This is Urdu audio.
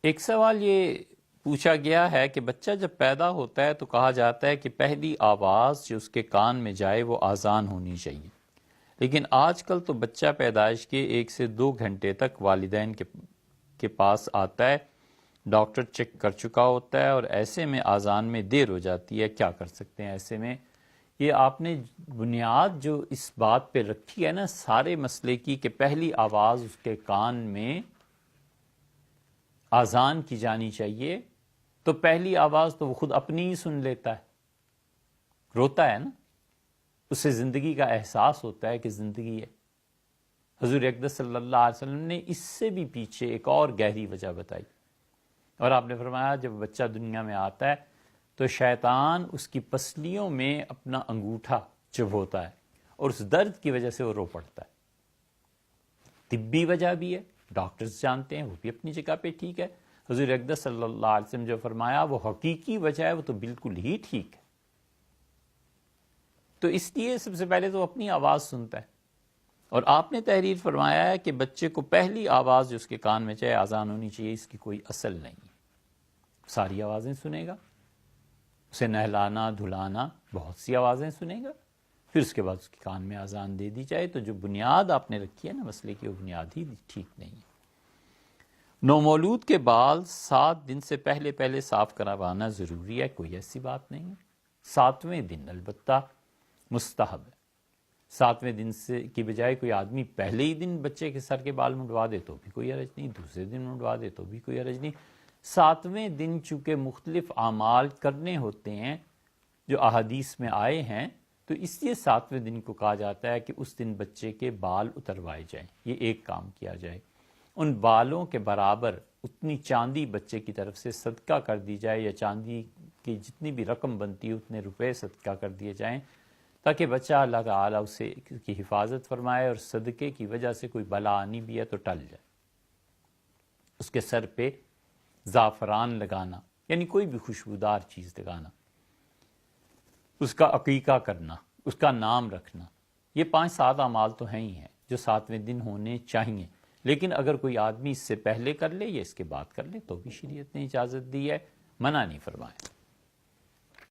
ایک سوال یہ پوچھا گیا ہے کہ بچہ جب پیدا ہوتا ہے تو کہا جاتا ہے کہ پہلی آواز جو اس کے کان میں جائے وہ آذان ہونی چاہیے، لیکن آج کل تو بچہ پیدائش کے 1 سے 2 گھنٹے تک والدین کے پاس آتا ہے، ڈاکٹر چیک کر چکا ہوتا ہے اور ایسے میں آذان میں دیر ہو جاتی ہے، کیا کر سکتے ہیں ایسے میں؟ یہ آپ نے بنیاد جو اس بات پہ رکھی ہے نا سارے مسئلے کی کہ پہلی آواز اس کے کان میں آذان کی جانی چاہیے، تو پہلی آواز تو وہ خود اپنی ہی سن لیتا ہے، روتا ہے نا، اسے زندگی کا احساس ہوتا ہے کہ زندگی ہے۔ حضور اقدس صلی اللہ علیہ وسلم نے اس سے بھی پیچھے ایک اور گہری وجہ بتائی، اور آپ نے فرمایا جب بچہ دنیا میں آتا ہے تو شیطان اس کی پسلیوں میں اپنا انگوٹھا چبھوتا ہے اور اس درد کی وجہ سے وہ رو پڑتا ہے۔ طبی وجہ بھی ہے، ڈاکٹرز جانتے ہیں، وہ بھی اپنی جگہ پہ ٹھیک ہے۔ حضور اقدس صلی اللہ علیہ وسلم جو فرمایا وہ حقیقی وجہ ہے، وہ تو بالکل ہی ٹھیک ہے۔ تو اس لیے سب سے پہلے تو اپنی آواز سنتا ہے، اور آپ نے تحریر فرمایا ہے کہ بچے کو پہلی آواز جو اس کے کان میں چاہے آذان ہونی چاہیے، اس کی کوئی اصل نہیں ہے، ساری آوازیں سنے گا، اسے نہلانا دھلانا بہت سی آوازیں سنے گا، پھر اس کے بعد اس کے کان میں آذان دے دی جائے۔ تو جو بنیاد آپ نے رکھی ہے نا مسئلے کی، وہ بنیاد ہی ٹھیک نہیں ہے۔ نومولود کے بال 7 دن سے پہلے صاف کروانا ضروری ہے، کوئی ایسی بات نہیں ہے۔ 7ویں دن البتہ مستحب ہے۔ 7ویں دن سے کی بجائے کوئی آدمی پہلے ہی دن بچے کے سر کے بال منڈوا دے تو بھی کوئی حرج نہیں، دوسرے دن منڈوا دے تو بھی کوئی حرج نہیں۔ 7ویں دن چونکہ مختلف اعمال کرنے ہوتے ہیں جو احادیث میں آئے ہیں، تو اس لیے 7ویں دن کو کہا جاتا ہے کہ اس دن بچے کے بال اتروائے جائیں، یہ ایک کام کیا جائے۔ ان بالوں کے برابر اتنی چاندی بچے کی طرف سے صدقہ کر دی جائے، یا چاندی کی جتنی بھی رقم بنتی ہے اتنے روپے صدقہ کر دیے جائیں، تاکہ بچہ اللہ تعالیٰ اسے کی حفاظت فرمائے، اور صدقے کی وجہ سے کوئی بلا آنی بھی ہے تو ٹل جائے۔ اس کے سر پہ زعفران لگانا، یعنی کوئی بھی خوشبودار چیز لگانا، اس کا عقیقہ کرنا، اس کا نام رکھنا، یہ 5-7 اعمال تو ہیں ہی ہیں جو 7ویں دن ہونے چاہیے، لیکن اگر کوئی آدمی اس سے پہلے کر لے یا اس کے بعد کر لے تو بھی شریعت نے اجازت دی ہے، منع نہیں فرمایا۔